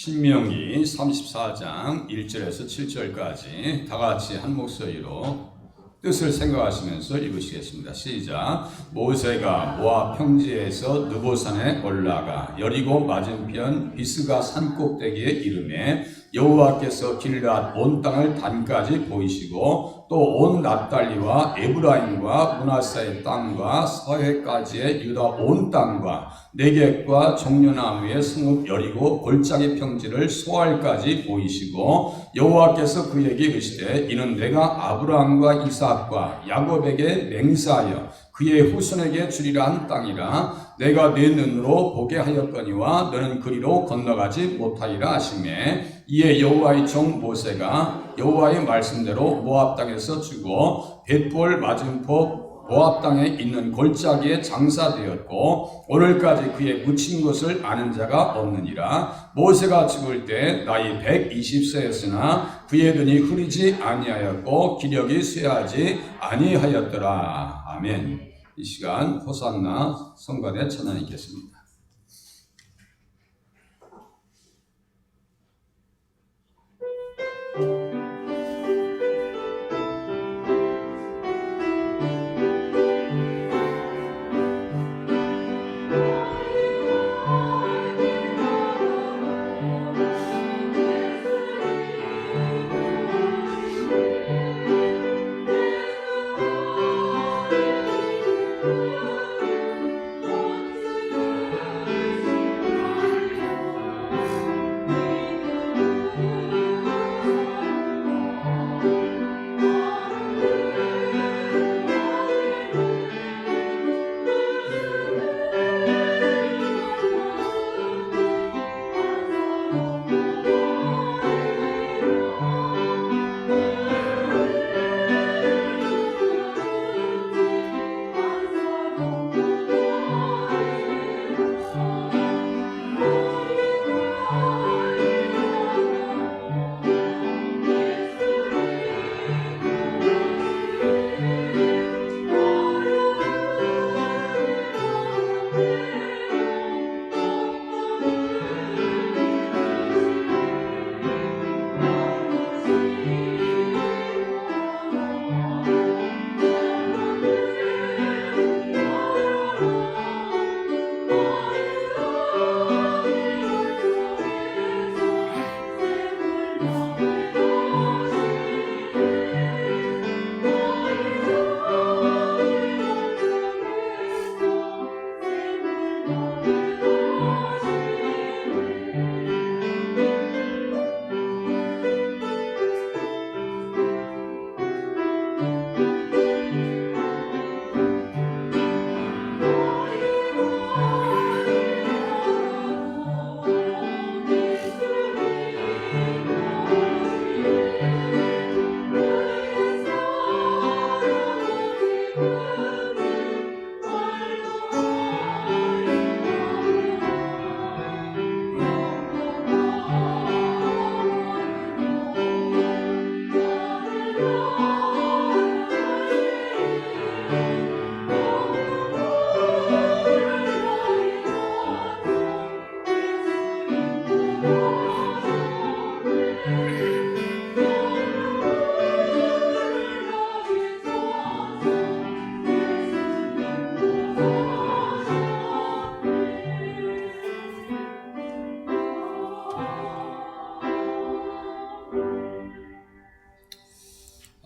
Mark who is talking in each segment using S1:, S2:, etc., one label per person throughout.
S1: 신명기 34장 1절에서 7절까지 다 같이 한 목소리로 뜻을 생각하시면서 읽으시겠습니다. 시작. 모세가 모압 평지에서 느보산에 올라가 여리고 맞은편 비스가 산 꼭대기에 이르매 여호와께서 길앗 온 땅을 단까지 보이시고 또 온 납달리와 에브라임과 므낫세의 땅과 서해까지의 유다 온 땅과 네겝과 종려나무의 성읍 여리고 골짜기 평지를 소알까지 보이시고 여호와께서 그에게 이르시되 이는 내가 아브라함과 이삭과 야곱에게 맹세하여 그의 후손에게 주리라 한 땅이라 내가 네 눈으로 보게 하였거니와 너는 그리로 건너가지 못하리라 하시매 이에 여호와의 종 모세가 여호와의 말씀대로 모압 땅에서 죽어 벳볼 맞은포 모압 땅에 있는 골짜기에 장사되었고 오늘까지 그의 묻힌 곳을 아는 자가 없느니라. 모세가 죽을 때 나이 120세였으나 그의 눈이 흐리지 아니하였고 기력이 쇠하지 아니하였더라. 아멘. 이 시간 호산나 성관의 찬양이 있겠습니다.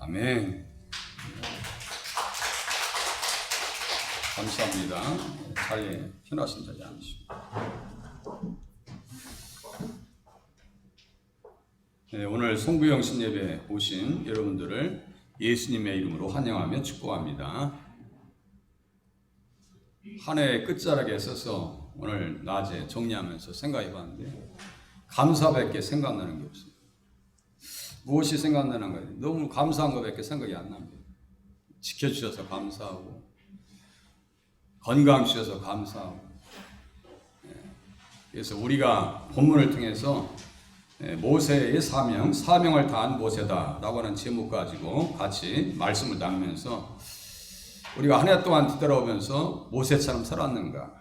S1: 아멘. 감사합니다. 자리에 편하신 자리에 앉으시고. 네, 오늘 송구영 신예배에 오신 여러분들을 예수님의 이름으로 환영하며 축복합니다. 한 해의 끝자락에 서서 오늘 낮에 정리하면서 생각해 봤는데 감사밖에 생각나는 게 없어요. 무엇이 생각나는 거예요? 너무 감사한 것밖에 생각이 안 납니다. 지켜주셔서 감사하고 건강 주셔서 감사하고. 그래서 우리가 본문을 통해서 모세의 사명을 다한 모세다라고 하는 제목 가지고 같이 말씀을 나누면서 우리가 한 해 동안 뒤돌아오면서 모세처럼 살았는가?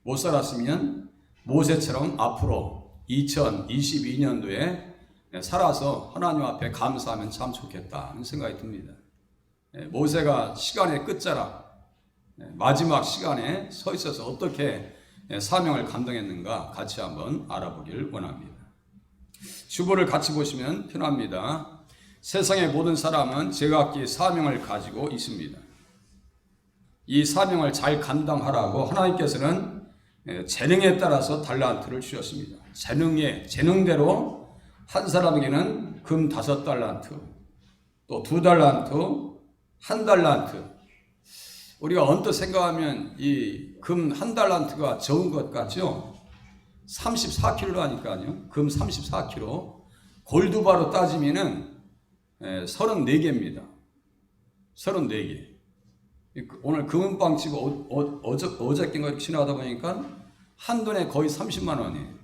S1: 못 살았으면 모세처럼 앞으로 2022년도에 살아서 하나님 앞에 감사하면 참 좋겠다는 생각이 듭니다. 모세가 시간의 끝자락, 마지막 시간에 서 있어서 어떻게 사명을 감당했는가 같이 한번 알아보길 원합니다. 주보를 같이 보시면 편합니다. 세상의 모든 사람은 제각기 사명을 가지고 있습니다. 이 사명을 잘 감당하라고 하나님께서는 재능에 따라서 달란트를 주셨습니다. 재능대로 한 사람에게는 금 5달란트, 또 2달란트, 1달란트. 우리가 언뜻 생각하면 이 금 1달란트가 적은 것 같죠? 34kg 하니까요. 금 34kg. 골드바로 따지면은 34개입니다. 34개. 오늘 금은방 치고 어저께인가 지나가다 보니까 한 돈에 거의 30만 원이에요.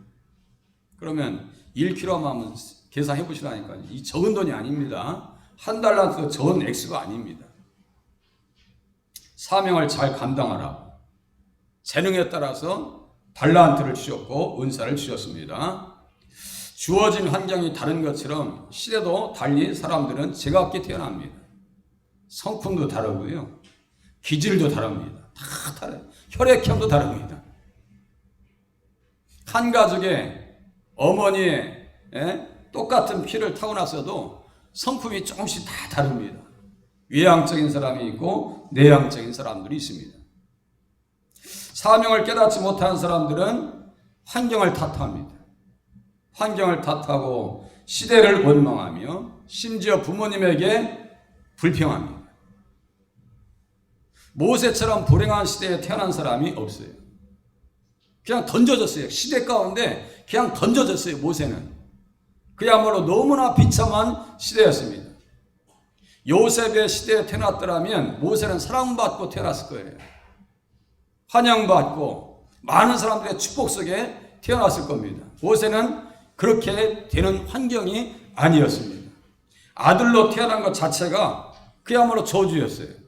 S1: 그러면 1kg만 하면 계산해 보시라니까요. 이 적은 돈이 아닙니다. 1달란트도 적은 액수가 아닙니다. 사명을 잘 감당하라. 재능에 따라서 달란트를 주셨고 은사를 주셨습니다. 주어진 환경이 다른 것처럼 시대도 달리 사람들은 제각기 태어납니다. 성품도 다르고요. 기질도 다릅니다. 다 다르요. 혈액형도 다릅니다. 한 가족의 어머니의 똑같은 피를 타고났어도 성품이 조금씩 다 다릅니다. 외향적인 사람이 있고 내향적인 사람들이 있습니다. 사명을 깨닫지 못한 사람들은 환경을 탓합니다. 환경을 탓하고 시대를 원망하며 심지어 부모님에게 불평합니다. 모세처럼 불행한 시대에 태어난 사람이 없어요. 그냥 던져졌어요. 시대 가운데 그냥 던져졌어요. 모세는. 그야말로 너무나 비참한 시대였습니다. 요셉의 시대에 태어났더라면 모세는 사랑받고 태어났을 거예요. 환영받고 많은 사람들의 축복 속에 태어났을 겁니다. 모세는 그렇게 되는 환경이 아니었습니다. 아들로 태어난 것 자체가 그야말로 저주였어요.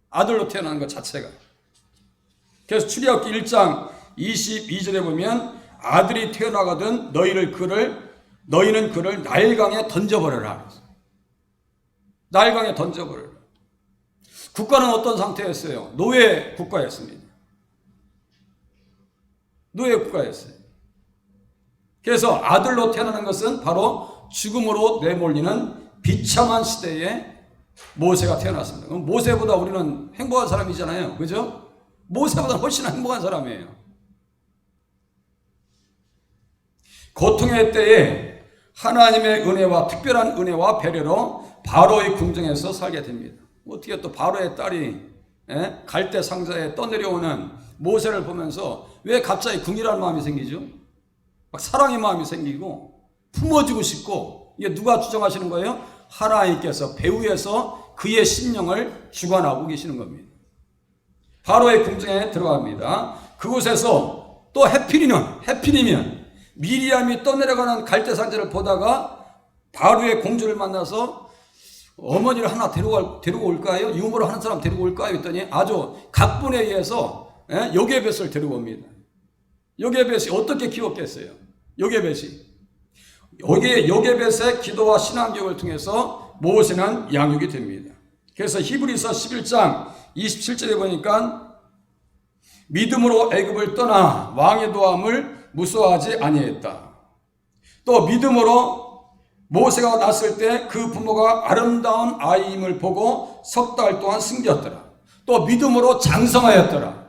S1: 아들로 태어난 것 자체가. 그래서 출애굽기 1장 22절에 보면 아들이 태어나거든 너희는 그를 나일강에 던져버려라. 나일강에 던져버려라. 국가는 어떤 상태였어요? 노예 국가였습니다. 노예 국가였어요. 그래서 아들로 태어나는 것은 바로 죽음으로 내몰리는 비참한 시대에 모세가 태어났습니다. 그럼 모세보다 우리는 행복한 사람이잖아요. 그죠? 모세보다 훨씬 행복한 사람이에요. 고통의 때에 하나님의 은혜와 특별한 은혜와 배려로 바로의 궁정에서 살게 됩니다. 어떻게 또 바로의 딸이 갈대 상자에 떠내려오는 모세를 보면서 왜 갑자기 궁이라는 마음이 생기죠? 막 사랑의 마음이 생기고 품어주고 싶고, 이게 누가 주장하시는 거예요? 하나님께서 배후에서 그의 심령을 주관하고 계시는 겁니다. 바로의 궁정에 들어갑니다. 그곳에서 또 해필이면 미리암이 떠내려가는 갈대 상자를 보다가 바로의 공주를 만나서 어머니를 하나 데리고 올까요? 유모를 하는 사람 데리고 올까요? 했더니 아주 각본에 의해서 요게벳을 데리고 옵니다. 요게벳이 어떻게 키웠겠어요? 요게벳의 기도와 신앙교육을 통해서 모세는 양육이 됩니다. 그래서 히브리서 11장 27절에 보니까 믿음으로 애굽을 떠나 왕의 도함을 무서워하지 아니했다. 또 믿음으로 모세가 낳았을 때 그 부모가 아름다운 아이임을 보고 석 달 동안 숨겼더라. 또 믿음으로 장성하였더라.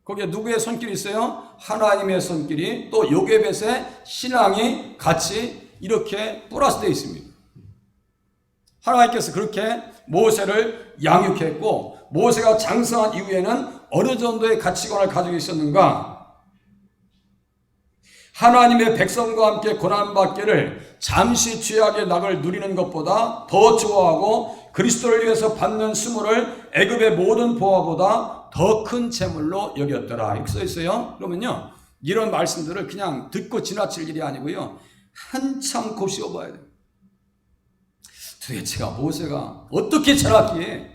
S1: 거기에 누구의 손길이 있어요? 하나님의 손길이, 또 요게벳의 신앙이 같이 이렇게 플러스 되어 있습니다. 하나님께서 그렇게 모세를 양육했고, 모세가 장성한 이후에는 어느 정도의 가치관을 가지고 있었는가? 하나님의 백성과 함께 고난받기를 잠시 죄악의 낙을 누리는 것보다 더 좋아하고 그리스도를 위해서 받는 수모를 애굽의 모든 보화보다 더 큰 재물로 여겼더라. 이렇게 써 있어요. 그러면요, 이런 말씀들을 그냥 듣고 지나칠 일이 아니고요, 한참 곱씹어봐야 돼요. 도대체가 모세가 어떻게 자랐기에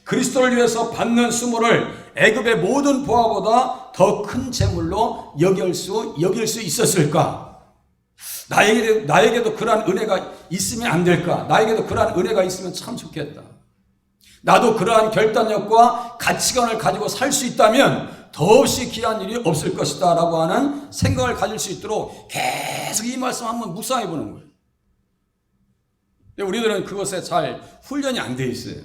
S1: 그리스도를 위해서 받는 수모를 애굽의 모든 보화보다 더 큰 재물로 여길 수 있었을까? 나에게도 그러한 은혜가 있으면 안 될까? 나에게도 그러한 은혜가 있으면 참 좋겠다. 나도 그러한 결단력과 가치관을 가지고 살 수 있다면 더없이 귀한 일이 없을 것이다 라고 하는 생각을 가질 수 있도록 계속 이 말씀 한번 묵상해 보는 거예요. 근데 우리들은 그것에 잘 훈련이 안 돼 있어요.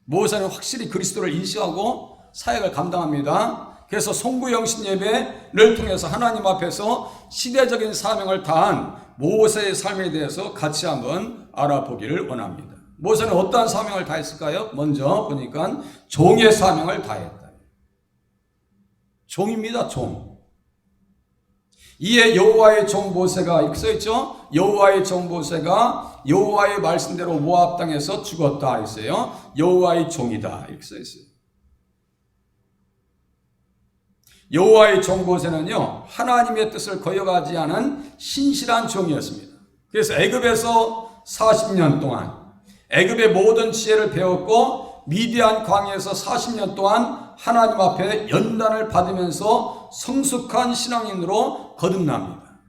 S1: 모세는 확실히 그리스도를 인식하고 사역을 감당합니다. 그래서 송구영신 예배를 통해서 하나님 앞에서 시대적인 사명을 다한 모세의 삶에 대해서 같이 한번 알아보기를 원합니다. 모세는 어떠한 사명을 다했을까요? 먼저 보니까 종의 사명을 다했다. 종입니다, 종. 이에 여호와의 종 모세가 이렇게 써있죠. 여호와의 종 모세가 여호와의 말씀대로 모압 땅에서 죽었다 했어요. 여호와의 종이다 이렇게 써있어요. 여호와의 종 모세는요, 하나님의 뜻을 거역하지 않은 신실한 종이었습니다. 그래서 애굽에서 40년 동안 애굽의 모든 지혜를 배웠고 미디안 광야에서 40년 동안 하나님 앞에 연단을 받으면서 성숙한 신앙인으로 거듭납니다.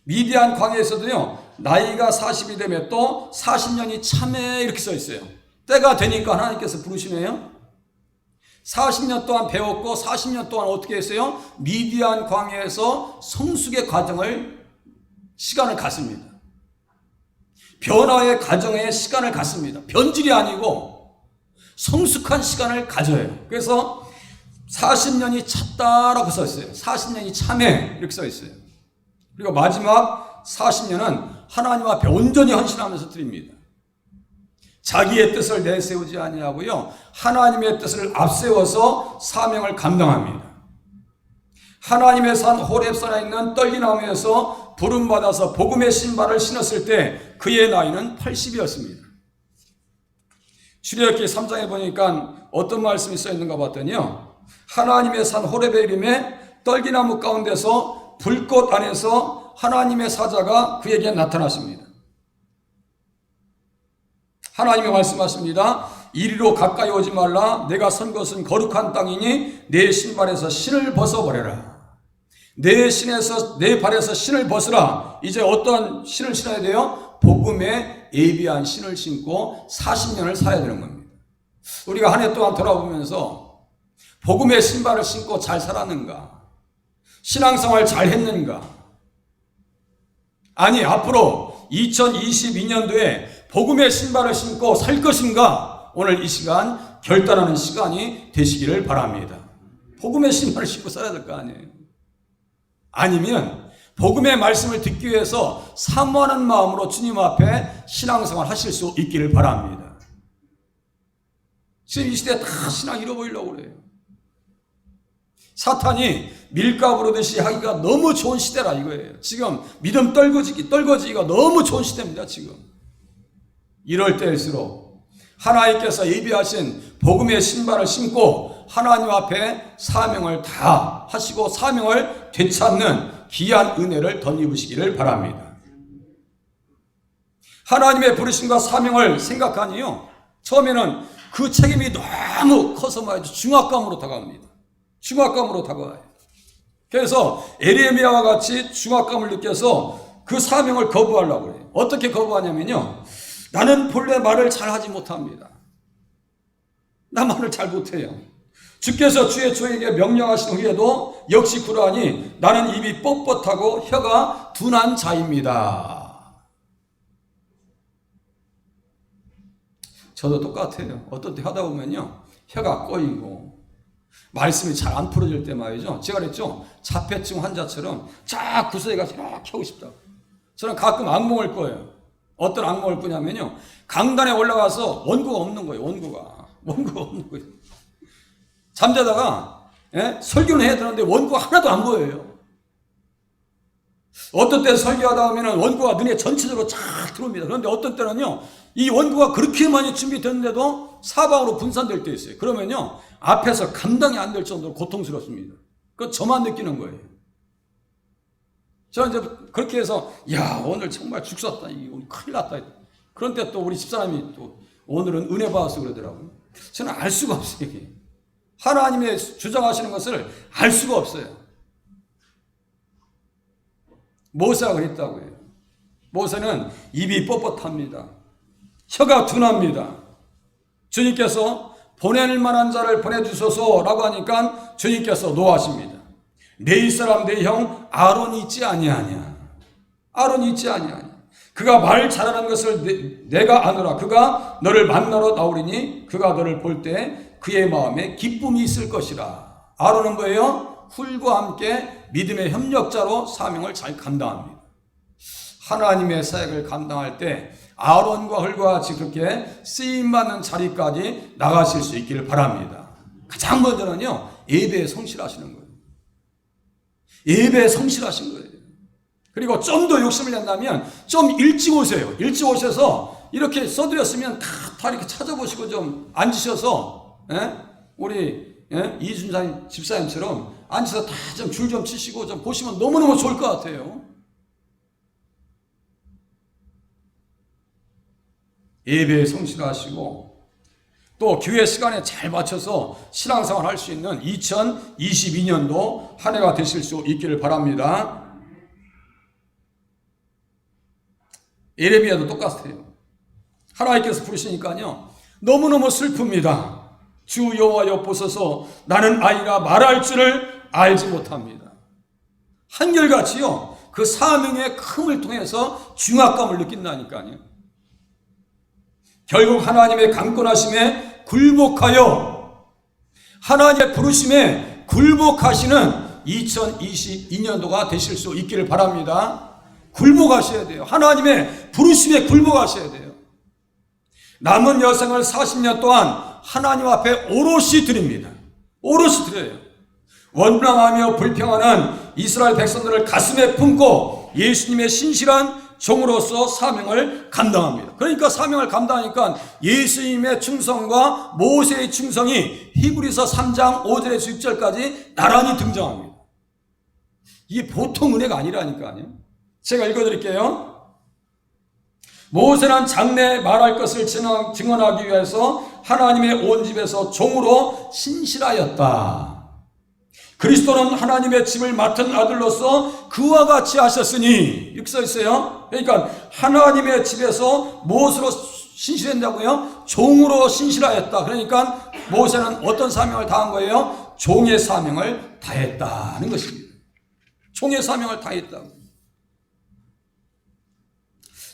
S1: 미디안 광야에서도요, 나이가 40이 되면 또 40년이 참해 이렇게 써 있어요. 때가 되니까 하나님께서 부르시네요. 40년 동안 배웠고 40년 동안 어떻게 했어요? 미디안 광야에서 성숙의 시간을 갖습니다. 변화의 과정에 시간을 갖습니다. 변질이 아니고 성숙한 시간을 가져요. 그래서 40년이 찼다라고 써 있어요. 40년이 참해 이렇게 써 있어요. 그리고 마지막 40년은 하나님 앞에 온전히 헌신하면서 드립니다. 자기의 뜻을 내세우지 아니하고요, 하나님의 뜻을 앞세워서 사명을 감당합니다. 하나님의 산 호렙산에 있는 떨기나무에서 부름받아서 복음의 신발을 신었을 때 그의 나이는 80이었습니다. 출애굽기 3장에 보니까 어떤 말씀이 써 있는가 봤더니요, 하나님의 산 호렙의 이름에 떨기나무 가운데서 불꽃 안에서 하나님의 사자가 그에게 나타나십니다. 하나님이 말씀하십니다. 이리로 가까이 오지 말라. 내가 선 것은 거룩한 땅이니 내 신발에서 신을 벗어버려라. 내 발에서 신을 벗으라. 이제 어떤 신을 신어야 돼요? 복음에 예비한 신을 신고 40년을 살아야 되는 겁니다. 우리가 한 해 동안 돌아보면서 복음의 신발을 신고 잘 살았는가? 신앙생활 잘 했는가? 아니, 앞으로 2022년도에 복음의 신발을 신고 살 것인가? 오늘 이 시간 결단하는 시간이 되시기를 바랍니다. 복음의 신발을 신고 살아야 될 거 아니에요. 아니면 복음의 말씀을 듣기 위해서 사모하는 마음으로 주님 앞에 신앙생활 하실 수 있기를 바랍니다. 지금 이 시대에 다 신앙 잃어버리려고 그래요. 사탄이 밀가 부르듯이 하기가 너무 좋은 시대라 이거예요. 지금 믿음 떨거지기가 너무 좋은 시대입니다. 지금 이럴 때일수록 하나님께서 예비하신 복음의 신발을 신고 하나님 앞에 사명을 다 하시고 사명을 되찾는 귀한 은혜를 덧입으시기를 바랍니다. 하나님의 부르심과 사명을 생각하니요, 처음에는 그 책임이 너무 커서 말이죠, 중압감으로 다가옵니다. 중압감으로 다가와요. 그래서 에레미야와 같이 중압감을 느껴서 그 사명을 거부하려고 해요. 어떻게 거부하냐면요, 나는 본래 말을 잘하지 못합니다. 나 말을 잘 못해요. 주께서 주의 종에게 명령하신 후에도 역시 그러하니 나는 입이 뻣뻣하고 혀가 둔한 자입니다. 저도 똑같아요. 어떤 때 하다 보면요, 혀가 꼬이고 말씀이 잘 안 풀어질 때 말이죠, 제가 그랬죠, 자폐증 환자처럼 쫙 구석에 가서 이렇게 하고 싶다. 저는 가끔 악몽을 꿔요. 어떤 악몽을 꾸냐면요, 강단에 올라가서 원고가 없는 거예요. 원고가 없는 거예요. 잠자다가 설교는 해야 되는데 원고가 하나도 안 보여요. 어떤 때는 설교하다 보면 원고가 눈에 전체적으로 쫙 들어옵니다. 그런데 어떤 때는요, 이 원고가 그렇게 많이 준비됐는데도 사방으로 분산될 때 있어요. 그러면요, 앞에서 감당이 안 될 정도로 고통스럽습니다. 그건 저만 느끼는 거예요. 저는 이제 그렇게 해서, 야, 오늘 정말 죽었다. 오늘 큰일 났다. 그런데 또 우리 집사람이 또
S2: 오늘은 은혜 받아서 그러더라고요. 저는 알 수가 없어요. 이게. 하나님의 주장하시는 것을 알 수가 없어요. 모세가 그랬다고요. 모세는 입이 뻣뻣합니다. 혀가 둔합니다. 주님께서 보낼 만한 자를 보내주소서라고 하니까 주님께서 노하십니다. 내 사람 내 형 아론이 있지 아니하냐. 아론이 있지 아니하냐. 그가 말 잘하는 것을 내가 아노라. 그가 너를 만나러 나오리니 그가 너를 볼 때 그의 마음에 기쁨이 있을 것이라. 아론은 뭐예요? 훌과 함께 믿음의 협력자로 사명을 잘 감당합니다. 하나님의 사역을 감당할 때 아론과 훌과 같이 그렇게 쓰임받는 자리까지 나가실 수 있기를 바랍니다. 가장 먼저는요, 예배에 성실하시는 거예요. 예배에 성실하신 거예요. 그리고 좀 더 욕심을 낸다면 좀 일찍 오세요. 일찍 오셔서 이렇게 써드렸으면 다 이렇게 찾아보시고 좀 앉으셔서, 우리 이준상 집사님처럼 앉아서 다 좀 줄 좀 치시고 좀 보시면 너무너무 좋을 것 같아요. 예배에 성실하시고 또 교회 시간에 잘 맞춰서 신앙생활 할 수 있는 2022년도 한 해가 되실 수 있기를 바랍니다. 예레미야도 똑같아요. 하나님께서 부르시니까요, 너무너무 슬픕니다. 주 여호와여 보소서, 나는 아이라 말할 줄을 알지 못합니다. 한결같이요, 그 사명의 큼을 통해서 중압감을 느낀다니까요. 결국 하나님의 강권하심에 굴복하여 하나님의 부르심에 굴복하시는 2022년도가 되실 수 있기를 바랍니다. 굴복하셔야 돼요. 하나님의 부르심에 굴복하셔야 돼요. 남은 여생을 40년 동안 하나님 앞에 오롯이 드립니다. 오롯이 드려요. 원망하며 불평하는 이스라엘 백성들을 가슴에 품고 예수님의 신실한 종으로서 사명을 감당합니다. 그러니까 사명을 감당하니까 예수님의 충성과 모세의 충성이 히브리서 3장 5절에서 6절까지 나란히 등장합니다. 이게 보통 은혜가 아니라니까요. 제가 읽어드릴게요. 모세는 장래에 말할 것을 증언하기 위해서 하나님의 온 집에서 종으로 신실하였다. 그리스도는 하나님의 집을 맡은 아들로서 그와 같이 하셨으니, 이렇게 써 있어요. 그러니까 하나님의 집에서 무엇으로 신실했냐고요? 종으로 신실하였다. 그러니까 모세는 어떤 사명을 다한 거예요? 종의 사명을 다했다는 것입니다. 종의 사명을 다했다고.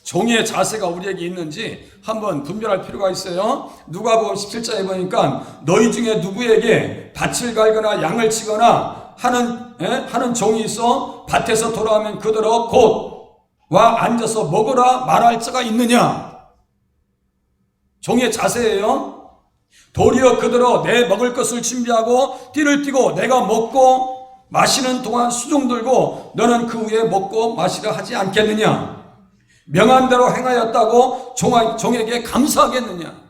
S2: 종의 자세가 우리에게 있는지 한번 분별할 필요가 있어요. 누가복음 17장에 보니까 너희 중에 누구에게 밭을 갈거나 양을 치거나 하는 종이 있어 밭에서 돌아오면 그대로 곧 와 앉아서 먹으라 말할 자가 있느냐. 종의 자세예요. 도리어 그대로 내 먹을 것을 준비하고 띠를 띠고 내가 먹고 마시는 동안 수종 들고 너는 그 후에 먹고 마시라 하지 않겠느냐. 명한 대로 행하였다고 종에게 감사하겠느냐.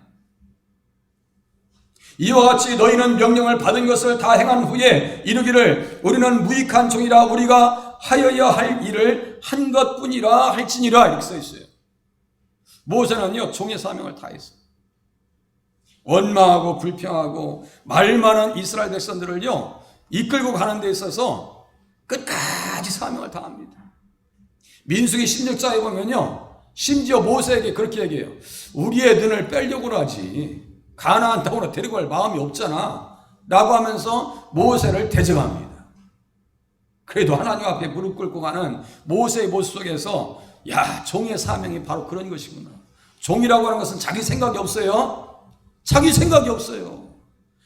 S2: 이와 같이 너희는 명령을 받은 것을 다 행한 후에 이르기를 우리는 무익한 종이라 우리가 하여야 할 일을 한 것뿐이라 할지니라. 이렇게 써 있어요. 모세는요, 종의 사명을 다 했어요. 원망하고 불평하고 말 많은 이스라엘 백성들을요 이끌고 가는 데 있어서 끝까지 사명을 다합니다. 민수기 16장에 보면요, 심지어 모세에게 그렇게 얘기해요. 우리의 눈을 빼려고 하지 가나안 땅으로 데리고 갈 마음이 없잖아 라고 하면서 모세를 대적합니다. 그래도 하나님 앞에 무릎 꿇고 가는 모세의 모습 속에서 야, 종의 사명이 바로 그런 것이구나. 종이라고 하는 것은 자기 생각이 없어요. 자기 생각이 없어요.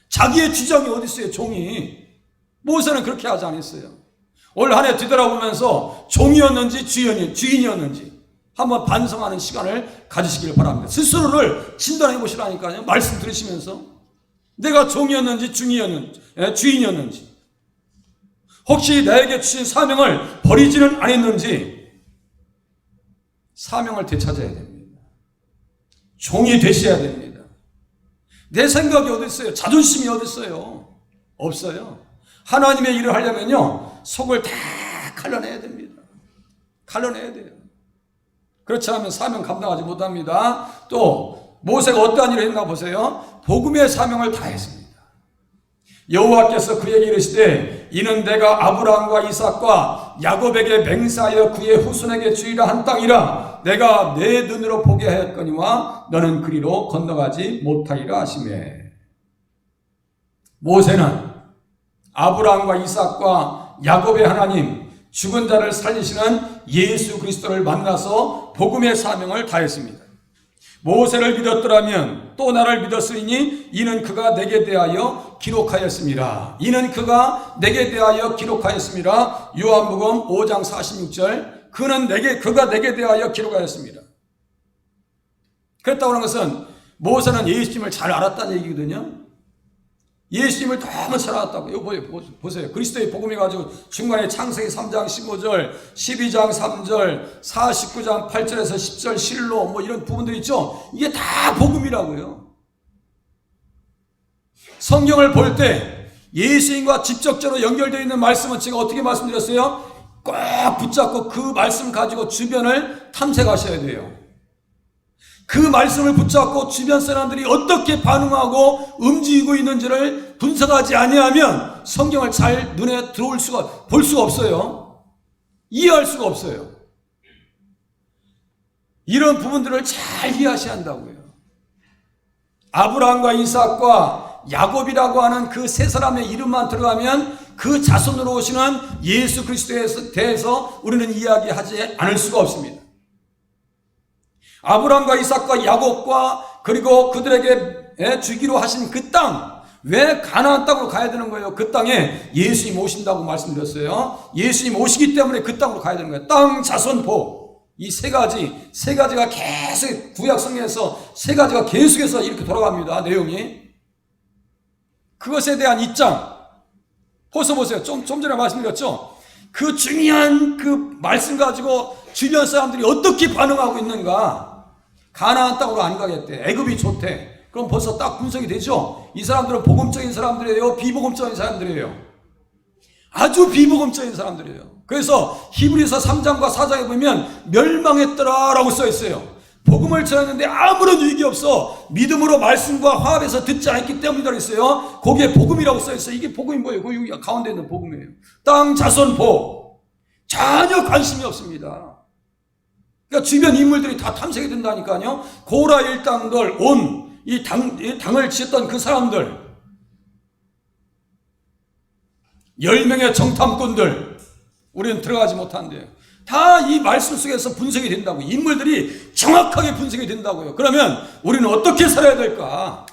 S2: 자기의 주장이 어디 있어요. 종이. 모세는 그렇게 하지 않았어요. 올 한 해 뒤돌아보면서 종이었는지 주인이었는지 한번 반성하는 시간을 가지시길 바랍니다. 스스로를 진단해 보시라니까요. 말씀 들으시면서 내가 종이었는지 주인이었는지, 혹시 나에게 주신 사명을 버리지는 않았는지 사명을 되찾아야 됩니다. 종이 되셔야 됩니다. 내 생각이 어디 있어요? 자존심이 어디 있어요? 없어요. 하나님의 일을 하려면요 속을 다 갈라내야 됩니다. 갈라내야 돼요. 그렇지 않으면 사명 감당하지 못합니다. 또 모세가 어떠한 일을 했나 보세요. 복음의 사명을 다했습니다. 여호와께서 그에게 이르시되 이는 내가 아브라함과 이삭과 야곱에게 맹세하여 그의 후손에게 주리라 한 땅이라 내가 내 눈으로 보게 하였거니와 너는 그리로 건너가지 못하리라 하시매. 모세는 아브라함과 이삭과 야곱의 하나님, 죽은 자를 살리시는 예수 그리스도를 만나서 복음의 사명을 다했습니다. 모세를 믿었더라면 또 나를 믿었으니 이는 그가 내게 대하여 기록하였습니다. 이는 그가 내게 대하여 기록하였습니다. 요한복음 5장 46절 그가 내게 대하여 기록하였습니다. 그랬다고 하는 것은 모세는 예수님을 잘 알았다는 얘기거든요. 예수님을 너무 잘 알았다고. 이거 보세요. 그리스도의 복음이 가지고 중간에 창세기 3장 15절, 12장 3절, 49장 8절에서 10절 실로 뭐 이런 부분들이 있죠. 이게 다 복음이라고요. 성경을 볼 때 예수님과 직접적으로 연결되어 있는 말씀은 제가 어떻게 말씀드렸어요? 꼭 붙잡고 그 말씀 가지고 주변을 탐색하셔야 돼요. 그 말씀을 붙잡고 주변 사람들이 어떻게 반응하고 움직이고 있는지를 분석하지 아니하면 성경을 잘 눈에 볼 수가 없어요. 이해할 수가 없어요. 이런 부분들을 잘 이해하셔야 한다고요. 아브라함과 이삭과 야곱이라고 하는 그 세 사람의 이름만 들어가면 그 자손으로 오시는 예수 그리스도에 대해서 우리는 이야기하지 않을 수가 없습니다. 아브라함과 이삭과 야곱과 그리고 그들에게 주기로 하신 그 땅, 왜 가나안 땅으로 가야 되는 거예요? 그 땅에 예수님 오신다고 말씀드렸어요. 예수님 오시기 때문에 그 땅으로 가야 되는 거예요. 땅, 자손, 복. 이 세 가지가 계속 구약 성경에서 세 가지가 계속해서 이렇게 돌아갑니다. 내용이. 그것에 대한 입장. 벌써 보세요. 좀 전에 말씀드렸죠? 그 중요한 그 말씀 가지고 주변 사람들이 어떻게 반응하고 있는가? 가나안 땅으로 안 가겠대. 애굽이 좋대. 그럼 벌써 딱 분석이 되죠? 이 사람들은 복음적인 사람들이에요? 비복음적인 사람들이에요? 아주 비복음적인 사람들이에요. 그래서 히브리서 3장과 4장에 보면 멸망했더라라고 써 있어요. 복음을 전했는데 아무런 유익이 없어. 믿음으로 말씀과 화합해서 듣지 않기 때문이라고 했어요. 거기에 복음이라고 써 있어요. 이게 복음이 뭐예요? 여기 가운데 있는 복음이에요. 땅, 자손, 복. 전혀 관심이 없습니다. 그러니까 주변 인물들이 다 탐색이 된다니까요. 고라 일당들, 이 당을 지었던 그 사람들, 10명의 정탐꾼들, 우리는 들어가지 못한대요. 다 이 말씀 속에서 분석이 된다고. 인물들이 정확하게 분석이 된다고요. 그러면 우리는 어떻게 살아야 될까?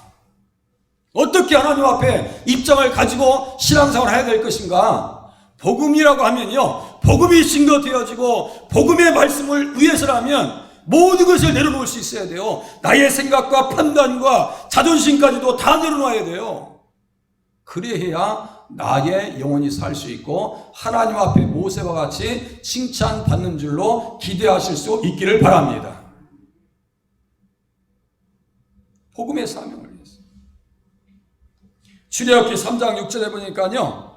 S2: 어떻게 하나님 앞에 입장을 가지고 신앙생활을 해야 될 것인가? 복음이라고 하면요, 복음이 증거되어지고 복음의 말씀을 위해서라면 모든 것을 내려놓을 수 있어야 돼요. 나의 생각과 판단과 자존심까지도 다 내려놔야 돼요. 그래야 나의 영혼이 살 수 있고 하나님 앞에 모세와 같이 칭찬받는 줄로 기대하실 수 있기를 바랍니다. 복음의 사명을 위해서. 출애굽기 3장 6절에 보니까요,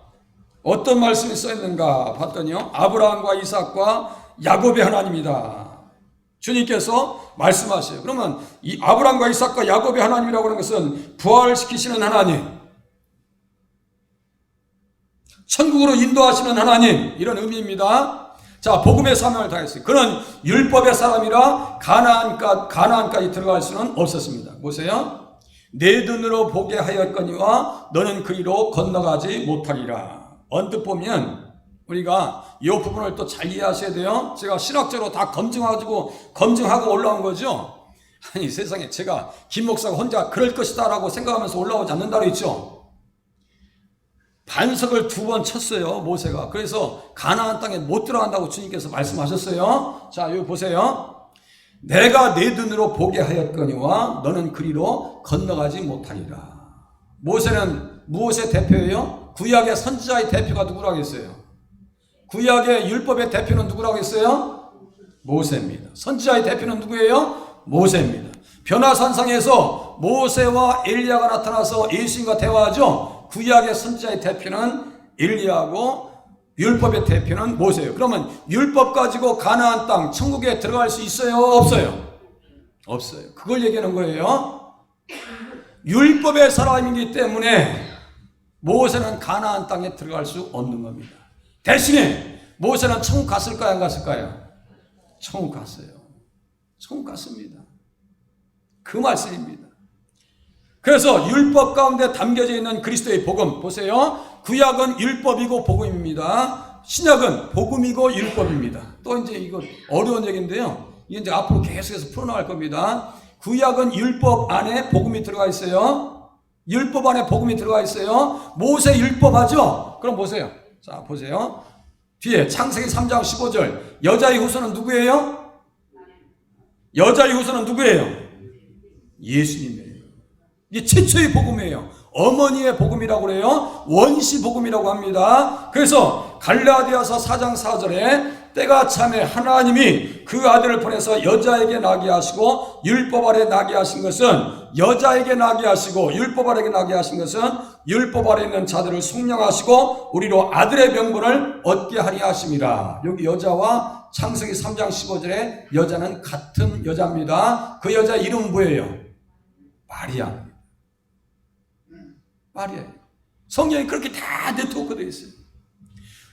S2: 어떤 말씀이 써있는가 봤더니요, 아브라함과 이삭과 야곱의 하나님이다. 주님께서 말씀하세요. 그러면 이 아브라함과 이삭과 야곱의 하나님이라고 하는 것은 부활시키시는 하나님, 천국으로 인도하시는 하나님, 이런 의미입니다. 자, 복음의 사명을 다했어요. 그는 율법의 사람이라 가나안까지 들어갈 수는 없었습니다. 보세요. 내 눈으로 보게 하였거니와 너는 그리로 건너가지 못하리라. 언뜻 보면 우리가 이 부분을 또 잘 이해하셔야 돼요. 제가 신학적으로 다 검증하고 올라온 거죠. 아니, 세상에 제가 김 목사가 혼자 그럴 것이다 라고 생각하면서 올라오지 않는다고 했죠. 반석을 2번 쳤어요, 모세가. 그래서 가나안 땅에 못 들어간다고 주님께서 말씀하셨어요. 자, 여기 보세요. 내가 내 눈으로 보게 하였거니와 너는 그리로 건너가지 못하리라. 모세는 무엇의 대표예요? 구약의 선지자의 대표가 누구라고 했어요? 구약의 율법의 대표는 누구라고 했어요? 모세입니다. 선지자의 대표는 누구예요? 모세입니다. 변화산상에서 모세와 엘리야가 나타나서 예수님과 대화하죠. 구약의 선지자의 대표는 엘리야고 율법의 대표는 모세예요. 그러면 율법 가지고 가나안 땅, 천국에 들어갈 수 있어요? 없어요? 없어요. 그걸 얘기하는 거예요. 율법의 사람이기 때문에 모세는 가나안 땅에 들어갈 수 없는 겁니다. 대신에 모세는 천국 갔을까요? 안 갔을까요? 천국 갔어요. 천국 갔습니다. 그 말씀입니다. 그래서 율법 가운데 담겨져 있는 그리스도의 복음 보세요. 구약은 율법이고 복음입니다. 신약은 복음이고 율법입니다. 또 이제 이거 어려운 얘기인데요. 이게 이제 앞으로 계속해서 풀어나갈 겁니다. 구약은 율법 안에 복음이 들어가 있어요. 율법 안에 복음이 들어가 있어요. 모세 율법 하죠? 그럼 보세요. 자, 보세요. 뒤에 창세기 3장 15절. 여자의 후손은 누구예요? 여자의 후손은 누구예요? 예수님이에요. 이게 최초의 복음이에요. 어머니의 복음이라고 그래요. 원시 복음이라고 합니다. 그래서 갈라디아서 4장 4절에 때가 참에 하나님이 그 아들을 보내서 여자에게 나게 하시고 율법 아래 나게 하신 것은 여자에게 나게 하시고 율법 아래 나게 하신 것은 율법 아래 있는 자들을 속량하시고 우리로 아들의 명분을 얻게 하려 하심이라. 여기 여자와 창세기 3장 15절에 여자는 같은 여자입니다. 그 여자 이름은 뭐예요? 마리아. 마리아. 성경이 그렇게 다 네트워크되어 있어요.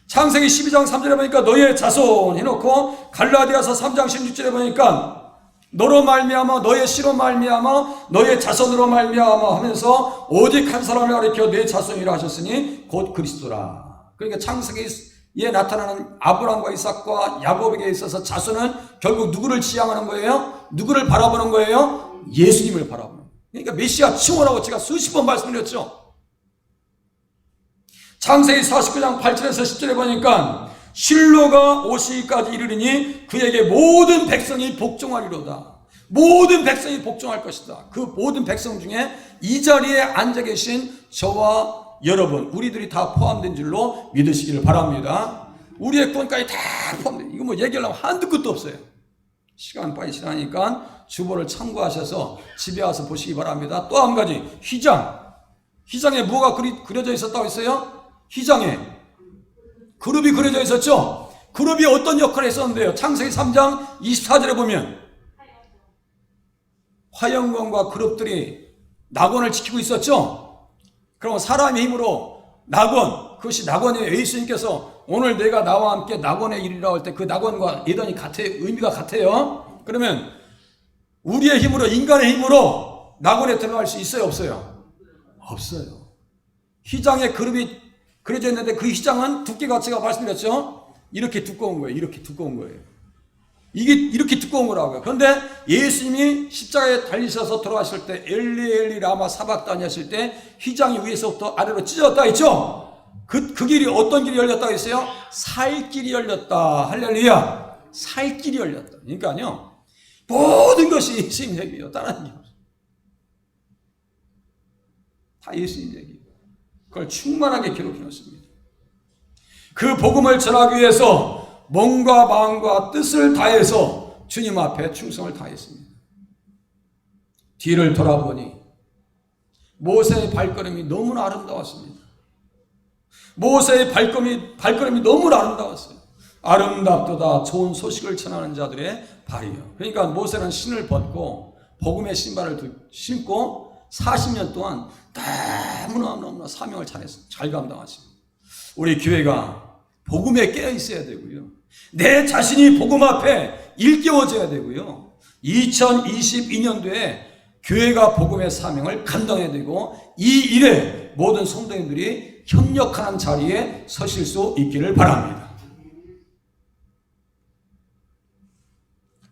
S2: 창세기 12장 3절에 보니까 너의 자손 해놓고 갈라디아서 3장 16절에 보니까 너로 말미암아 너의 씨로 말미암아 너의 자손으로 말미암아 하면서 오직 한 사람을 가리켜 내 자손이라 하셨으니 곧 그리스도라. 그러니까 창세기에 나타나는 아브라함과 이삭과 야곱에게 있어서 자손은 결국 누구를 지향하는 거예요? 누구를 바라보는 거예요? 예수님을 바라보는 거예요. 그러니까 메시아 칭호라고 제가 수십 번 말씀드렸죠. 창세기 49장 8절에서 10절에 보니까 실로가 오시기까지 이르리니 그에게 모든 백성이 복종하리로다. 모든 백성이 복종할 것이다. 그 모든 백성 중에 이 자리에 앉아 계신 저와 여러분 우리들이 다 포함된 줄로 믿으시기를 바랍니다. 우리의 구원까지 다 포함된, 이거 뭐 얘기하려면 한두 끝도 없어요. 시간 빨리 지나니까 주보를 참고하셔서 집에 와서 보시기 바랍니다. 또 한 가지, 휘장에 뭐가 그려져 있었다고 했어요? 휘장에 그룹이 그려져 있었죠? 그룹이 어떤 역할을 했었는데요? 창세기 3장 24절에 보면 화영관과 그룹들이 낙원을 지키고 있었죠? 그럼 사람의 힘으로 낙원, 그것이 낙원이에요. 예수님께서 오늘 내가 나와 함께 낙원에 이르리라 할 때 그 낙원과 예단이 같아요. 의미가 같아요. 그러면 우리의 힘으로, 인간의 힘으로 낙원에 들어갈 수 있어요? 없어요? 없어요. 휘장에 그룹이 그려져 있는데 그 휘장은 두께가 제가 말씀드렸죠? 이렇게 두꺼운 거예요. 이렇게 두꺼운 거예요. 이게 이렇게 두꺼운 거라고요. 그런데 예수님이 십자가에 달리셔서 돌아가실 때 엘리 엘리 라마 사박다니 하실 때 휘장이 위에서부터 아래로 찢어졌다 했죠? 그 길이 어떤 길이 열렸다고 했어요? 살 길이 열렸다. 할렐루야. 살 길이 열렸다. 그러니까요. 모든 것이 예수님 얘기예요. 다른 얘기 없어요. 다 예수님 얘기예요. 그걸 충만하게 기록해 놓습니다. 그 복음을 전하기 위해서 몸과 마음과 뜻을 다해서 주님 앞에 충성을 다했습니다. 뒤를 돌아보니 모세의 발걸음이 너무나 아름다웠습니다. 모세의 발걸음이 너무나 아름다웠어요. 아름답도다 좋은 소식을 전하는 자들의 발이요. 그러니까 모세는 신을 벗고 복음의 신발을 신고 40년 동안 너무나 사명을 잘 감당하십니다. 우리 교회가 복음에 깨어 있어야 되고요. 내 자신이 복음 앞에 일깨워져야 되고요. 2022년도에 교회가 복음의 사명을 감당해야 되고 이 일에 모든 성도님들이 협력하는 자리에 서실 수 있기를 바랍니다.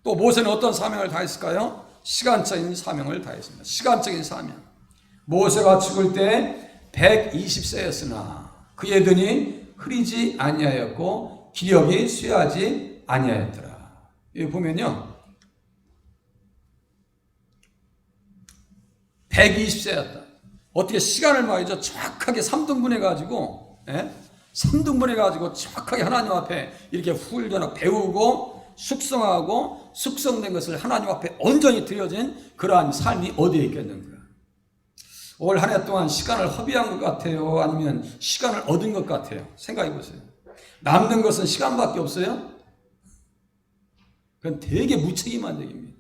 S2: 또 모세는 어떤 사명을 다했을까요? 시간적인 사명을 다했습니다. 시간적인 사명. 모세가 죽을 때 120세였으나 그의 등이 흐리지 아니하였고 기력이 쇠하지 아니하였더라. 여기 보면요. 120세였다. 어떻게 시간을 말이죠. 정확하게 3등분 해가지고, 3등분 해가지고 정확하게 하나님 앞에 이렇게 훈련하고 배우고 숙성하고 숙성된 것을 하나님 앞에 온전히 드려진 그러한 삶이 어디에 있겠는가. 올 한 해 동안 시간을 허비한 것 같아요? 아니면 시간을 얻은 것 같아요? 생각해 보세요. 남는 것은 시간밖에 없어요? 그건 되게 무책임한 얘기입니다.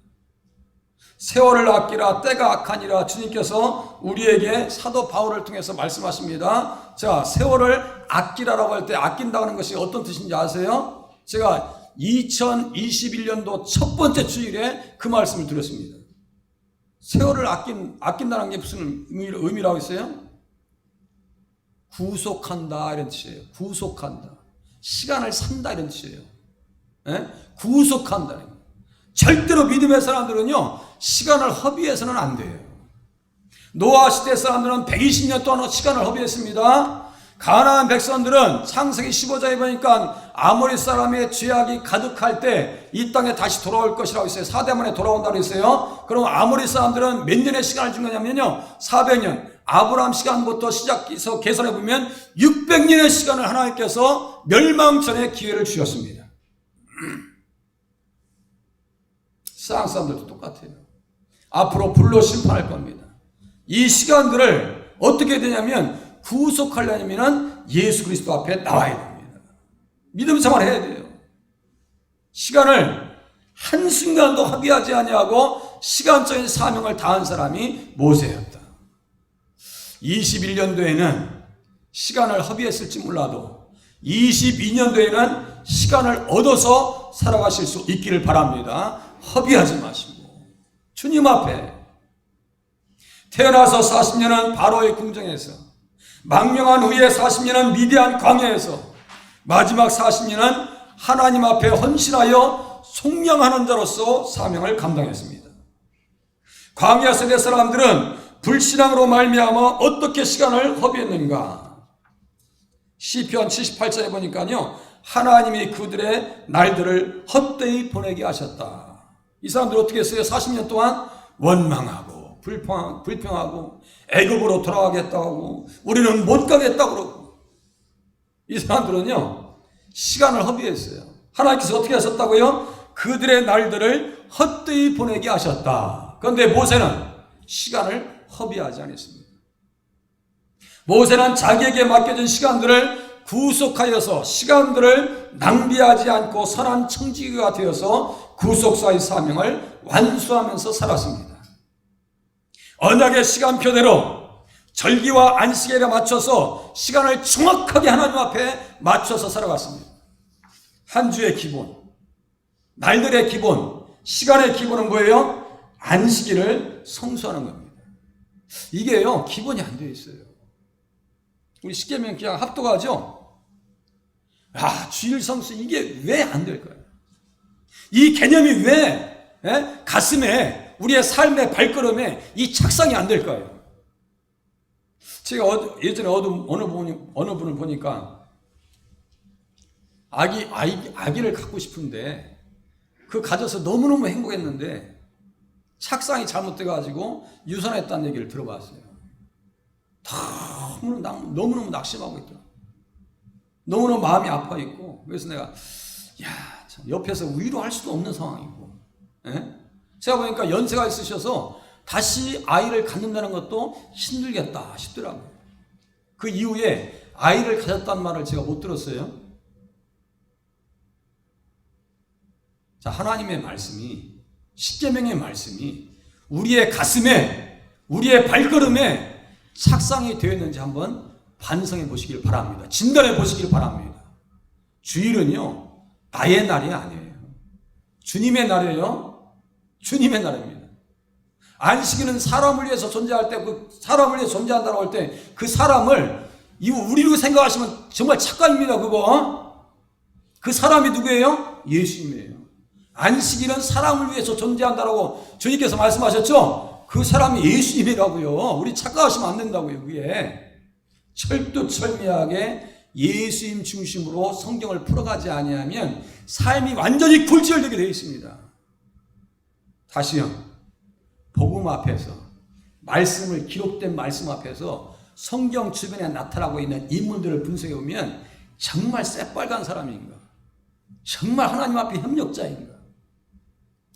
S2: 세월을 아끼라 때가 악하니라 주님께서 우리에게 사도 바울을 통해서 말씀하십니다. 자, 세월을 아끼라라고 할 때 아낀다는 것이 어떤 뜻인지 아세요? 제가 2021년도 첫 번째 주일에 그 말씀을 드렸습니다. 세월을 아낀다는 게 무슨 의미라고 했어요? 구속한다 이런 뜻이에요. 구속한다. 시간을 산다 이런 뜻이에요. 예? 구속한다. 절대로 믿음의 사람들은요, 시간을 허비해서는 안 돼요. 노아 시대 사람들은 120년 동안 시간을 허비했습니다. 가나안 백성들은 창세기 15장에 보니까 아모리 사람의 죄악이 가득할 때 이 땅에 다시 돌아올 것이라고 했어요. 4대 만에 돌아온다고 했어요. 그럼 아모리 사람들은 몇 년의 시간을 준 거냐면요, 400년. 아브라함 시간부터 시작해서 계산해 보면 600년의 시간을 하나님께서 멸망 전에 기회를 주셨습니다. 세상 사람들도 똑같아요. 앞으로 불로 심판할 겁니다. 이 시간들을 어떻게 되냐면 구속하려면 예수 그리스도 앞에 나와야 됩니다. 믿음 생활 해야 돼요. 시간을 한순간도 허비하지 아니하고 시간적인 사명을 다한 사람이 모세였다. 21년도에는 시간을 허비했을지 몰라도 22년도에는 시간을 얻어서 살아가실 수 있기를 바랍니다. 허비하지 마시고 주님 앞에 태어나서 40년은 바로의 궁정에서, 망명한 후에 40년은 미디안 광야에서, 마지막 40년은 하나님 앞에 헌신하여 속량하는 자로서 사명을 감당했습니다. 광야 세대 사람들은 불신앙으로 말미암아 어떻게 시간을 허비했는가? 시편 78장에 보니까요, 하나님이 그들의 날들을 헛되이 보내게 하셨다. 이 사람들 어떻게 했어요? 40년 동안 원망하고 불평하고 애굽으로 돌아가겠다고 하고 우리는 못 가겠다고 그러고, 이 사람들은요 시간을 허비했어요. 하나님께서 어떻게 하셨다고요? 그들의 날들을 헛되이 보내게 하셨다. 그런데 모세는 시간을 허비하지 않았습니다. 모세는 자기에게 맡겨진 시간들을 구속하여서 시간들을 낭비하지 않고 선한 청지기가 되어서 구속사의 사명을 완수하면서 살았습니다. 언약의 시간표대로 절기와 안식일에 맞춰서 시간을 정확하게 하나님 앞에 맞춰서 살아갔습니다. 한 주의 기본, 날들의 기본, 시간의 기본은 뭐예요? 안식일을 성수하는 겁니다. 이게요 기본이 안 되어 있어요. 우리 십계명 그냥 합독하죠. 주일 성수 이게 왜 안 될까요? 이 개념이 왜 가슴에 우리의 삶의 발걸음에 이 착상이 안 될까요? 제가 예전에 어느 분을 보니까 아기를 갖고 싶은데 그 가져서 너무너무 행복했는데 착상이 잘못돼가지고 유산했다는 얘기를 들어봤어요. 너무너무 낙심하고 있더라. 너무너무 마음이 아파 있고, 그래서 내가 참 옆에서 위로할 수도 없는 상황이고, 제가 보니까 연세가 있으셔서 다시 아이를 갖는다는 것도 힘들겠다 싶더라고요. 그 이후에 아이를 가졌다는 말을 제가 못 들었어요. 자, 하나님의 말씀이, 십계명의 말씀이 우리의 가슴에, 우리의 발걸음에 착상이 되어 있는지 한번 반성해 보시길 바랍니다. 진단해 보시길 바랍니다. 주일은요 나의 날이 아니에요. 주님의 날이에요. 주님의 날입니다. 안식일은 사람을 위해서 존재할 때, 그 사람을 위해서 존재한다고 할 때 그 사람을 우리로 생각하시면 정말 착각입니다. 그 사람이 누구예요? 예수님이에요. 안식일은 사람을 위해서 존재한다라고 주님께서 말씀하셨죠? 그 사람이 예수님이라고요. 우리 착각하시면 안 된다고요. 그게 철두철미하게 예수님 중심으로 성경을 풀어가지 아니하면 삶이 완전히 굴절되게 되어 있습니다. 다시요, 복음 앞에서, 말씀을, 기록된 말씀 앞에서 성경 주변에 나타나고 있는 인물들을 분석해 보면 정말 새빨간 사람인가, 정말 하나님 앞에 협력자인가.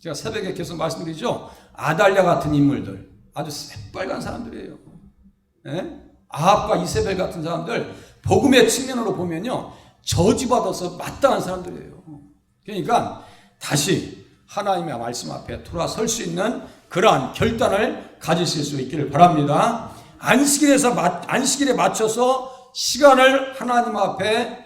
S2: 제가 새벽에 계속 말씀드리죠. 아달랴 같은 인물들, 아주 새빨간 사람들이에요. 아합과 이세벨 같은 사람들, 복음의 측면으로 보면요 저주받아서 마땅한 사람들이에요. 그러니까 다시 하나님의 말씀 앞에 돌아설 수 있는 그러한 결단을 가지실 수 있기를 바랍니다. 안식일에 맞춰서 시간을 하나님 앞에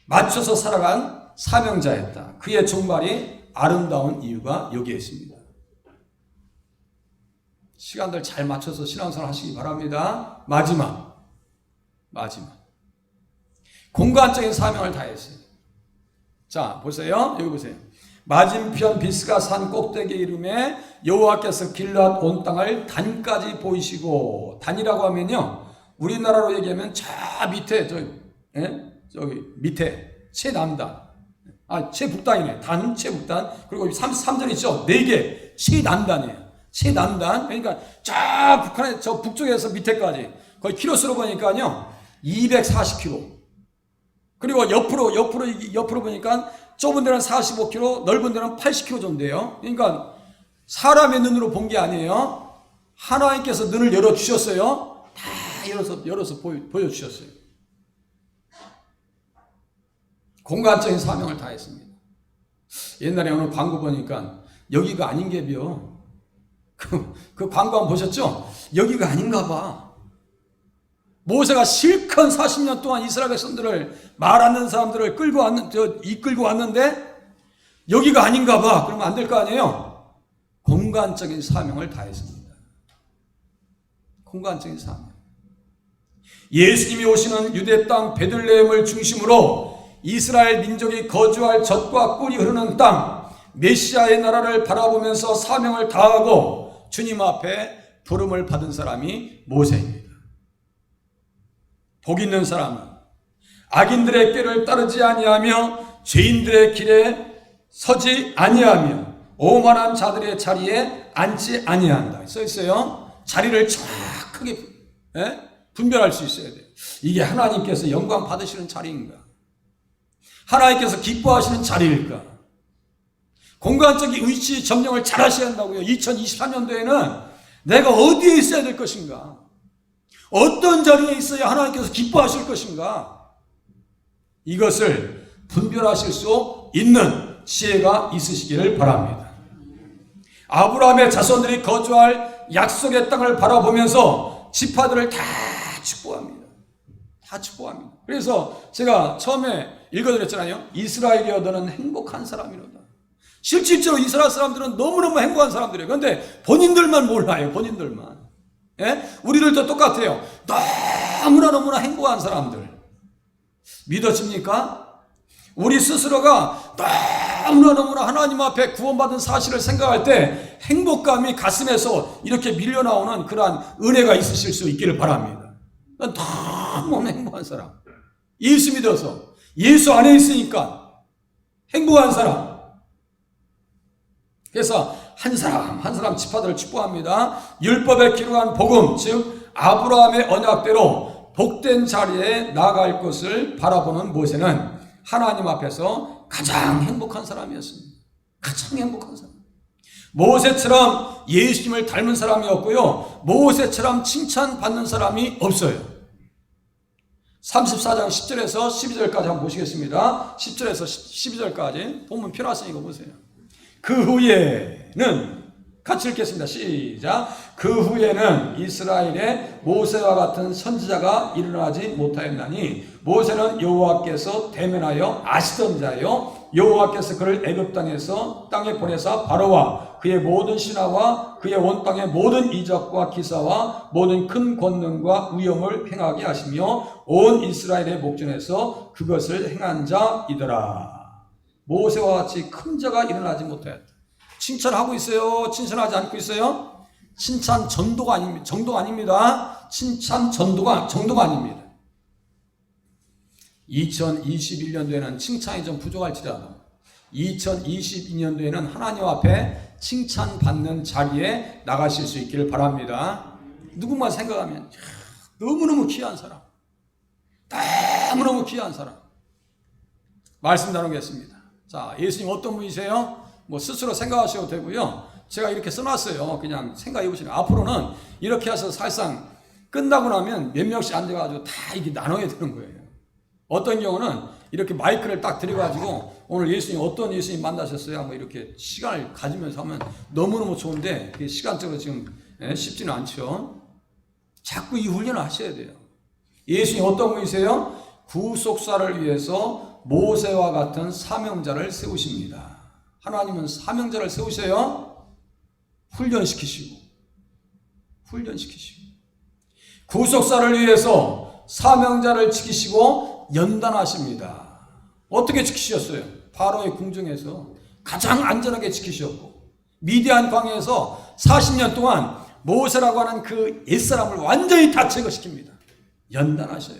S2: 맞춰서 살아간 사명자였다. 그의 종말이 아름다운 이유가 여기에 있습니다. 시간들 잘 맞춰서 신앙생활 하시기 바랍니다. 마지막 공간적인 사명을 다했어요. 자, 보세요. 여기 보세요. 맞은편 비스가 산 꼭대기 이름에 여호와께서 길앗 온 땅을 단까지 보이시고, 단이라고 하면요, 우리나라로 얘기하면 저 밑에 저기 밑에 최남단, 최북단이네. 단, 최북단. 그리고 33전 있죠. 4개 최남단이에요. 최남단. 그러니까 저 북한의 저 북쪽에서 밑에까지 거의 키로수로 보니까요 240km. 그리고 옆으로 보니까 좁은 데는 45km, 넓은 데는 80km 정도예요. 그러니까 사람의 눈으로 본 게 아니에요. 하나님께서 눈을 열어 주셨어요. 다 열어서 보여주셨어요. 공간적인 사명을 다했습니다. 옛날에 어느 광고 보니까 여기가 아닌 게비요. 그 광고 한번 보셨죠? 여기가 아닌가 봐. 모세가 실컷 40년 동안 이스라엘 백성들을 말하는 사람들을 이끌고 왔는데 여기가 아닌가 봐. 그러면 안 될 거 아니에요? 공간적인 사명을 다했습니다. 공간적인 사명. 예수님이 오시는 유대 땅 베들레헴을 중심으로 이스라엘 민족이 거주할 젖과 꿀이 흐르는 땅, 메시아의 나라를 바라보면서 사명을 다하고 주님 앞에 부름을 받은 사람이 모세입니다. 복 있는 사람은 악인들의 꾀를 따르지 아니하며 죄인들의 길에 서지 아니하며 오만한 자들의 자리에 앉지 아니한다. 써 있어요. 자리를 정확하게 분별할 수 있어야 돼요. 이게 하나님께서 영광 받으시는 자리인가? 하나님께서 기뻐하시는 자리일까? 공간적인 위치 점령을 잘 하셔야 한다고요. 2023년도에는 내가 어디에 있어야 될 것인가? 어떤 자리에 있어야 하나님께서 기뻐하실 것인가? 이것을 분별하실 수 있는 지혜가 있으시기를 바랍니다. 아브라함의 자손들이 거주할 약속의 땅을 바라보면서 지파들을 다 축복합니다. 다 축복합니다. 그래서 제가 처음에 읽어드렸잖아요. 이스라엘이여 너는 행복한 사람이로다. 실질적으로 이스라엘 사람들은 너무너무 행복한 사람들이에요. 그런데 본인들만 몰라요. 본인들만. 우리들도 똑같아요. 너무나 행복한 사람들. 믿어집니까? 우리 스스로가 너무나 하나님 앞에 구원받은 사실을 생각할 때 행복감이 가슴에서 이렇게 밀려나오는 그러한 은혜가 있으실 수 있기를 바랍니다. 너무 행복한 사람. 예수 믿어서 예수 안에 있으니까 행복한 사람. 그래서 한 사람 지파들을 축복합니다. 율법에 기록한 복음, 즉 아브라함의 언약대로 복된 자리에 나아갈 것을 바라보는 모세는 하나님 앞에서 가장 행복한 사람이었습니다. 가장 행복한 사람. 모세처럼 예수님을 닮은 사람이었고요. 모세처럼 칭찬받는 사람이 없어요. 34장 10절에서 12절까지 한번 보시겠습니다. 10절에서 12절까지 본문 펴놨으니까 보세요. 그 후에는 같이 읽겠습니다. 시작. 그 후에는 이스라엘에 모세와 같은 선지자가 일어나지 못하였나니 모세는 여호와께서 대면하여 아시던 자요 여호와께서 그를 애굽 땅에 보내사 바로와 그의 모든 신하와 그의 온 땅의 모든 이적과 기사와 모든 큰 권능과 위엄을 행하게 하시며 온 이스라엘의 목전에서 그것을 행한 자이더라. 모세와 같이 큰 자가 일어나지 못하였다. 칭찬하고 있어요? 칭찬하지 않고 있어요? 칭찬 정도가 아닙니다. 칭찬 정도가 아닙니다. 2021년도에는 칭찬이 좀 부족할지라도 2022년도에는 하나님 앞에 칭찬받는 자리에 나가실 수 있기를 바랍니다. 누구만 생각하면 너무너무 귀한 사람, 너무너무 귀한 사람 말씀 나누겠습니다. 자, 예수님 어떤 분이세요? 스스로 생각하셔도 되고요. 제가 이렇게 써놨어요. 그냥 생각해 보시면 앞으로는 이렇게 해서 사실상 끝나고 나면 몇 명씩 앉아가지고 다 이게 나눠야 되는 거예요. 어떤 경우는 이렇게 마이크를 딱 들여가지고 오늘 예수님 어떤 예수님 만나셨어요? 뭐 이렇게 시간을 가지면서 하면 너무너무 좋은데 그게 시간적으로 지금 쉽지는 않죠. 자꾸 이 훈련을 하셔야 돼요. 예수님 어떤 분이세요? 구속사를 위해서 모세와 같은 사명자를 세우십니다. 하나님은 사명자를 세우셔요. 훈련시키시고 구속사를 위해서 사명자를 지키시고 연단하십니다. 어떻게 지키셨어요? 바로의 궁정에서 가장 안전하게 지키셨고 미디안 광야에서 40년 동안 모세라고 하는 그 옛사람을 완전히 다 제거시킵니다. 연단하셔요.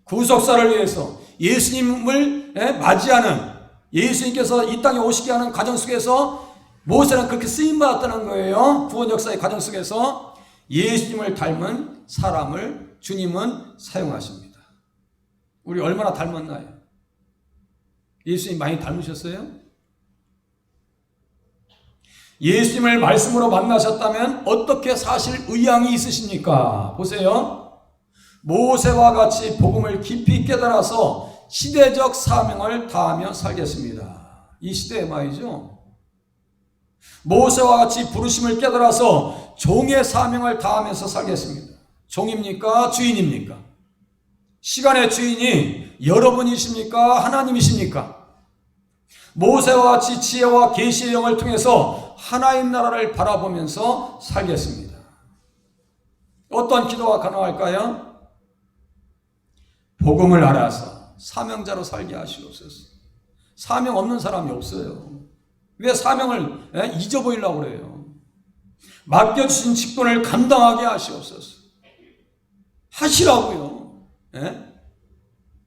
S2: 구속사를 위해서 예수님을 맞이하는 예수님께서 이 땅에 오시게 하는 과정 속에서 모세는 그렇게 쓰임받았다는 거예요. 구원 역사의 과정 속에서 예수님을 닮은 사람을 주님은 사용하십니다. 우리 얼마나 닮았나요? 예수님 많이 닮으셨어요? 예수님을 말씀으로 만나셨다면 어떻게 사실 의향이 있으십니까? 보세요. 모세와 같이 복음을 깊이 깨달아서 시대적 사명을 다하며 살겠습니다. 이 시대의 말이죠. 모세와 같이 부르심을 깨달아서 종의 사명을 다하면서 살겠습니다. 종입니까? 주인입니까? 시간의 주인이 여러분이십니까? 하나님이십니까? 모세와 같이 지혜와 계시의 영을 통해서 하나님 나라를 바라보면서 살겠습니다. 어떤 기도가 가능할까요? 복음을 알아서 사명자로 살게 하시옵소서. 사명 없는 사람이 없어요. 왜 사명을 잊어버리려고 그래요? 맡겨주신 직분을 감당하게 하시옵소서. 하시라고요.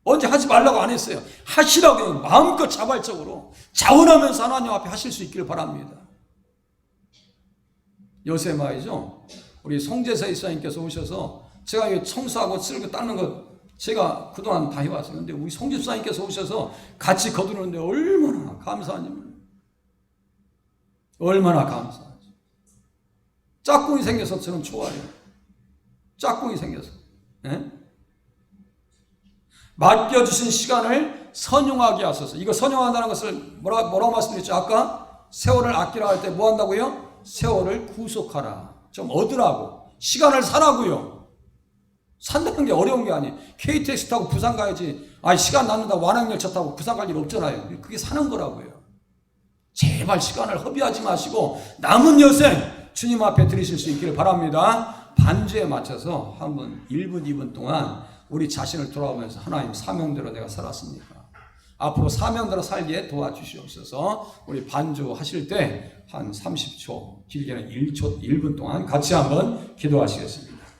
S2: 언제 하지 말라고 안 했어요. 하시라고요. 마음껏 자발적으로 자원하면서 하나님 앞에 하실 수 있기를 바랍니다. 요새 말이죠. 우리 송재서 이사님께서 오셔서 제가 이거 청소하고 쓸고 닦는 거 제가 그동안 다 해왔어요. 근데 우리 송집사님께서 오셔서 같이 거두는데 얼마나 감사하냐면 얼마나 감사하죠. 짝꿍이 생겨서 저는 좋아해요. 짝꿍이 생겨서. 맡겨주신 시간을 선용하게 하소서. 이거 선용한다는 것을 뭐라고 말씀드렸죠? 아까 세월을 아끼라 할 때 뭐 한다고요? 세월을 구속하라. 좀 얻으라고. 시간을 사라고요. 산다는 게 어려운 게 아니에요. KTX 타고 부산 가야지. 시간 남는다 완항열차 타고 부산 갈 일 없잖아요. 그게 사는 거라고요. 제발 시간을 허비하지 마시고 남은 여생 주님 앞에 드리실 수 있기를 바랍니다. 반주에 맞춰서 한번 1분, 2분 동안 우리 자신을 돌아보면서 하나님 사명대로 내가 살았습니까? 앞으로 사명대로 살기에 도와주시옵소서. 우리 반주 하실 때 한 30초, 길게는 1분 동안 같이 한번 기도하시겠습니다.